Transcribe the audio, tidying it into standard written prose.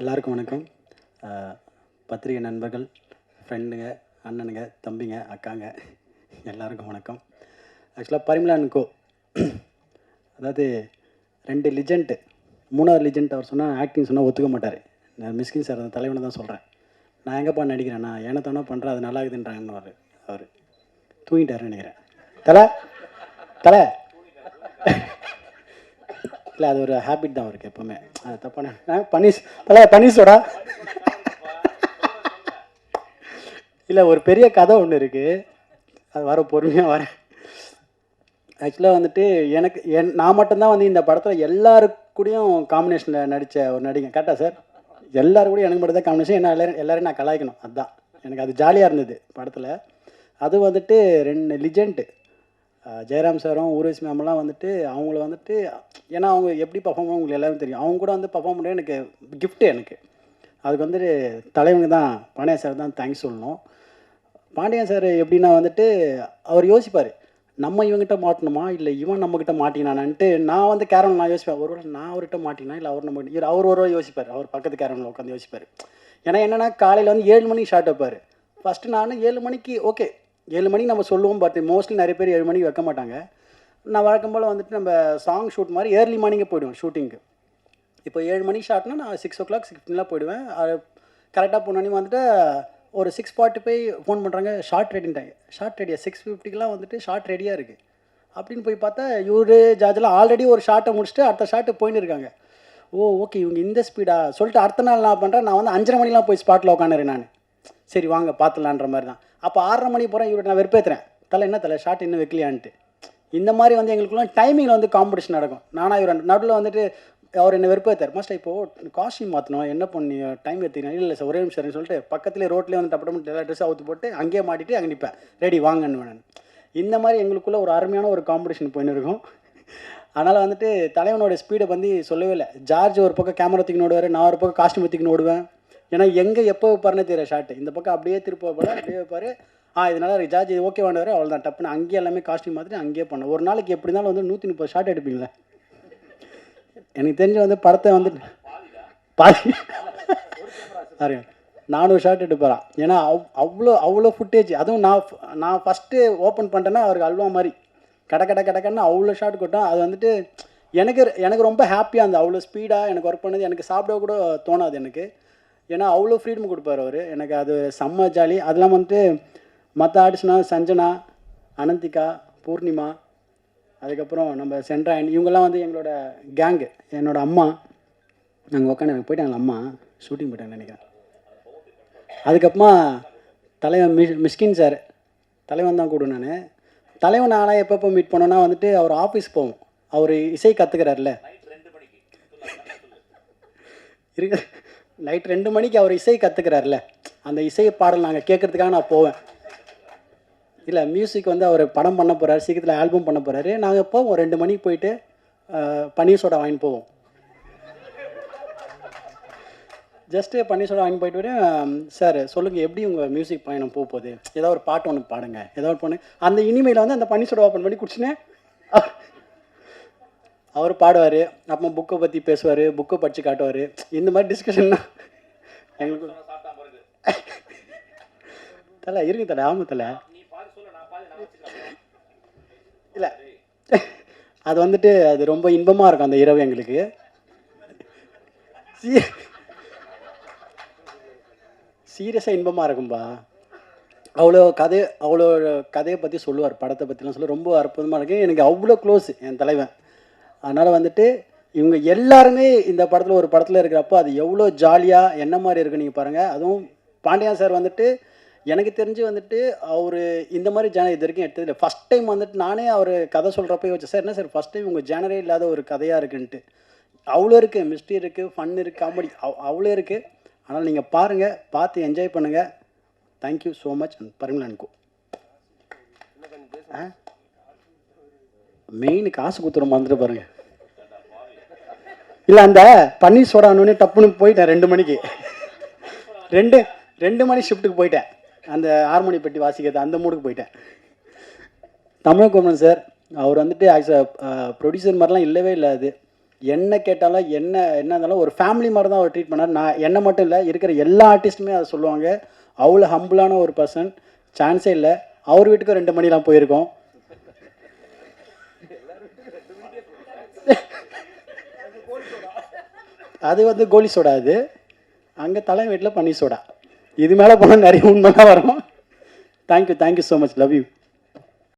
எல்லாருக்கும் வணக்கம். பத்திரிகை நண்பர்கள், ஃப்ரெண்டுங்க, அண்ணனுங்க, தம்பிங்க, அக்காங்க எல்லாருக்கும் வணக்கம். ஆக்சுவலாக பரிமளா அண்ட் கோ, அதாவது 2 லிஜெண்ட், 3வது லிஜெண்ட் அவர் சொன்னால் ஆக்டிங் சொன்னால் ஒத்துக்க மாட்டார். நான் மிஸ்கின் சார் அந்த தலைவனை தான் சொல்கிறேன். நான் எங்கேப்பா நடிக்கிறேன், நான் ஏனத்தானோ பண்ணுறேன், அது நல்லா இருக்குதுன்றாங்கன்னு அவர் தூங்கிட்டாருன்னு நினைக்கிறேன். தலை தலை இல்லை, அது ஒரு ஹேபிட் தான் அவருக்கு எப்போவுமே. அது தப்பான பனீஸோடா இல்லை, ஒரு பெரிய கதை ஒன்று இருக்குது, அது வர பொறுமையாக வரேன். ஆக்சுவலாக வந்துட்டு எனக்கு நான் மட்டும்தான் வந்து இந்த படத்தில் எல்லாருக்கூடையும் காம்பினேஷனில் நடித்த ஒரு நடிகை. கரெக்டாக சார்? எல்லாரும் கூட எனக்கு மட்டும் தான் காம்பினேஷன். என்ன எல்லோரும் நான் கலாய்க்கணும், அதுதான் எனக்கு அது ஜாலியாக இருந்தது படத்தில். அது வந்துட்டு 2 லிஜெண்ட்டு, ஜெயராம் சாரும் ஊர்வசி மேமெல்லாம் வந்துட்டு அவங்கள வந்துட்டு, ஏன்னா அவங்க எப்படி பர்ஃபார்ம் பண்ண உங்களுக்கு எல்லாரும் தெரியும். அவங்க கூட வந்து பர்ஃபார்ம் பண்ண எனக்கு கிஃப்ட்டு. எனக்கு அதுக்கு வந்துட்டு தலைவங்க தான், பாண்டியன் சார் தான் தேங்க்ஸ் சொல்லணும். பாண்டியன் சார் எப்படின்னா வந்துட்டு அவர் யோசிப்பார், நம்ம இவங்ககிட்ட மாட்டணுமா இல்லை இவன் நம்மக்கிட்ட மாட்டினானான்ட்டு. நான் வந்து கேரவன் நான் யோசிப்பேன், ஒருவேளை நான் அவர்கிட்ட மாட்டினா இல்லை அவர் நம்ம அவர் ஒரு யோசிப்பார், அவர் பக்கத்து கேரவனில் உட்காந்து யோசிப்பார். ஏன்னா என்னென்னா காலையில் வந்து 7 மணிக்கு ஷார்ட் வைப்பார். ஃபஸ்ட்டு நான் 7 மணிக்கு ஓகே 7 மணிக்கு நம்ம சொல்லுவோம், பட் மோஸ்ட்லி நிறைய பேர் 7 மணிக்கு வைக்க மாட்டாங்க. நான் வழக்கம் போல் வந்துட்டு நம்ம சாங் ஷூட் மாதிரி ஏர்லி மார்னிங்கே போய்டுவேன் ஷூட்டிங்க்கு. இப்போ 7 மணிக்கு ஷார்ட்னா நான் 6 o'clock 6:15 போய்டுவேன். கரெக்டாக போனோன்னே வந்துட்டு ஒரு 6:45 ஃபோன் பண்ணுறாங்க, ஷார்ட் ரெடின்ட்டாங்க. ஷார்ட் ரெடியாக 6:50க்கெலாம் வந்துட்டு ஷார்ட் ரெடியாக இருக்குது அப்படின்னு போய் பார்த்தா இவரு ஜார்ஜெலாம் ஆல்ரெடி ஒரு ஷார்ட்டை முடிச்சுட்டு அடுத்த ஷார்ட்டு போயின்னு இருக்காங்க. ஓகே இவங்க இந்த ஸ்பீடா சொல்லிட்டு அடுத்த நாள் நான் பண்ணுறேன், நான் வந்து 5:30 மணிலாம் போய் ஸ்பாட்டில் உட்காந்துறேன். நான் சரி வாங்க பார்த்துலான்ற மாதிரி தான். அப்போ 6:30 மணிக்கு போகிறேன், இவரை நான் வெறுப்பேற்றுறேன், தலை என்ன தலை ஷார்ட் இன்னும் வைக்கலையான்ட்டு. இந்த மாதிரி வந்து எங்களுக்குலாம் டைமிங்கில் வந்து காம்படிஷன் நடக்கும். நானாக இவர் நடுவில் வந்துட்டு அவர் என்னை வெறுப்பேற்றார். மாஸ்டர் இப்போது காஸ்டியூம் மாற்றணும், என்ன பண்ணி டைம் எடுத்துக்கிறேன். இல்லை சார் ஒரே நிமிஷம் சொல்லிட்டு பக்கத்துலேயே ரோட்லேயே வந்து டப்பு எல்லா ட்ரெஸ் அவுத்து போட்டு அங்கேயே மாட்டிட்டு அங்கே நிற்பேன், ரெடி வாங்கன்னு வேணும். இந்த மாதிரி எங்களுக்குள்ளே ஒரு அருமையான ஒரு காம்படிஷன் போயின்னு இருக்கும். அதனால் வந்துட்டு தலைவனோட ஸ்பீடை வந்து சொல்லவே இல்லை. ஜார்ஜ் ஒரு பக்கம் கேமரா தூக்கின்னு ஓடுவார், நான் ஒரு பக்கம் காஸ்டியூம் தூக்கின்னு ஓடுவேன். ஏன்னா எங்கே எப்போ வைப்பாருன்னு தெரியல ஷார்ட்டு. இந்த பக்கம் அப்படியே திருப்ப போல அப்படியே வைப்பார். இதனால் இருக்குது ஜார்ஜ் இது ஓகே வாண்டார், அவ்வளோதான் டப்புன்னு அங்கேயே எல்லாமே காஸ்டியூம் பார்த்துட்டு அங்கேயே பண்ணேன். ஒரு நாளைக்கு எப்படி இருந்தாலும் வந்து 130 ஷார்ட் எடுப்பீங்களே. எனக்கு தெரிஞ்சு வந்து படத்தை வந்துட்டு பாதி 400 ஷார்ட் எடுப்பாரான். ஏன்னா அவ்வளோ ஃபுட்டேஜ். அதுவும் நான் ஃபஸ்ட்டு ஓப்பன் பண்ணிட்டேன்னா அவருக்கு அல்வா மாதிரி கடக்கன்னு அவ்வளோ ஷார்ட் கொட்டும். அது வந்துட்டு எனக்கு ரொம்ப ஹாப்பியாக இருந்தது. அவ்வளோ ஸ்பீடாக எனக்கு ஒர்க் பண்ணது எனக்கு சாப்பிட கூட தோணாது எனக்கு. ஏன்னா அவ்வளோ ஃப்ரீடம் கொடுப்பார் அவர். எனக்கு அது செம்ம ஜாலி. அதெல்லாம் வந்துட்டு மற்ற ஆர்டிஸ்ட்னா சஞ்சனா, அனந்திகா, பூர்ணிமா, அதுக்கப்புறம் நம்ம சென்ட்ராயன், இவங்கெல்லாம் வந்து எங்களோட கேங்கு. என்னோடய அம்மா நாங்கள் உட்காந்து எனக்கு போயிட்டாங்க, அம்மா ஷூட்டிங் போயிட்டாங்கன்னு நினைக்கிறேன். அதுக்கப்புறமா தலைவன் மிஸ்கின் சார், தலைவன் தான் கூட. நான் தலைவன் நானாக எப்பப்போ மீட் பண்ணோன்னா வந்துட்டு அவர் ஆஃபீஸ் போவோம். அவர் இசை கற்றுக்கிறார்ல, இருக்கு நைட் 2 மணிக்கு அவர் இசை கற்றுக்கிறார்ல, அந்த இசை பாடல் நாங்கள் கேட்குறதுக்காக நான் போவேன். இல்லை மியூசிக் வந்து அவர் படம் பண்ண போகிறார், சீக்கிரத்தில் ஆல்பம் பண்ண போகிறாரு. நாங்கள் போவோம் 2 மணிக்கு போயிட்டு பன்னீர் சோடா வாங்கிட்டு போவோம். ஜஸ்ட்டு பன்னீர் சோடா வாங்கி போயிட்டு வரேன். சார் சொல்லுங்கள் எப்படி உங்கள் மியூசிக் பயணம் போகுது, ஏதோ ஒரு பாட்டு ஒன்று பாடுங்க, ஏதோ ஒரு பொண்ணு அந்த இனிமையில் வந்து அந்த பன்னீர் சோடா ஓப்பன் பண்ணி குடிச்சுனேன். அவர் பாடுவார், அப்புறம் புக்கை பற்றி பேசுவார், புக்கை படித்து காட்டுவார். இந்த மாதிரி டிஸ்கஷன்னா எங்களுக்கு தலை இருக்கு தலை. ஆமாம் தலை. இல்லை அது வந்துட்டு அது ரொம்ப இன்பமாக இருக்கும் அந்த இரவு எங்களுக்கு. சீரியஸாக இன்பமாக இருக்கும்பா. அவ்வளோ கதையை பற்றி சொல்லுவார், படத்தை பற்றிலாம் சொல்ல ரொம்ப அற்புதமாக இருக்குது. எனக்கு அவ்வளோ க்ளோஸ் என் தலைவன். அதனால் வந்துட்டு இவங்க எல்லாருமே இந்த படத்தில் ஒரு படத்தில் இருக்கிறப்போ அது எவ்வளோ ஜாலியாக என்ன மாதிரி இருக்குது நீங்கள் பாருங்கள். அதுவும் பாண்டியன் சார் வந்துட்டு எனக்கு தெரிஞ்சு வந்துட்டு அவர் இந்த மாதிரி ஜேனர் இது வரைக்கும் எடுத்ததில்லை. ஃபஸ்ட் டைம் வந்துட்டு நானே அவர் கதை சொல்கிறப்ப யோசிச்சேன், சார் என்ன சார் ஃபஸ்ட் டைம் உங்கள் ஜேனரே இல்லாத ஒரு கதையாக இருக்குன்ட்டு. அவ்வளோ இருக்குது, மிஸ்ட்ரி இருக்குது, ஃபன் இருக்குது, காமெடி அவ்வளோ இருக்குது. அதனால் நீங்கள் பாருங்கள், பார்த்து என்ஜாய் பண்ணுங்கள். Thank you so much. Parimala and co. Main காசு கொடுத்துரும் வந்துட்டு பாருங்கள். இல்லை அந்த பன்னீர் சோடா ஒன்று டப்புன்னு போயிட்டேன் 2 மணிக்கு. 2 மணி ஷிஃப்ட்டுக்கு போயிட்டேன். அந்த ஹார்மோனி பெட்டி வாசிக்கிறது அந்த மூடுக்கு போயிட்டேன். தமிழ் குமரன் சார் அவர் வந்துட்டு ஆக்சுவலாக ப்ரொடியூசர் மாதிரிலாம் இல்லவே இல்லை. அது என்ன கேட்டாலும் என்ன இருந்தாலும் ஒரு ஃபேமிலி மாதிரி தான் அவர் ட்ரீட் பண்ணார். நான் என்ன மட்டும் இல்லை, இருக்கிற எல்லா ஆர்டிஸ்ட்டுமே அதை சொல்லுவாங்க. அவ்வளோ ஹம்பிளான ஒரு பர்சன், சான்ஸே இல்லை. அவர் வீட்டுக்கு 2 மணிலாம் போயிருக்கோம். அது வந்து கோலி சோடா. அது அங்கே தலை வீட்டில் பன்னீர் சோடா. இது மேலே போனால் நிறைய உண்மைலாம் வரும். Thank you so much. Love you.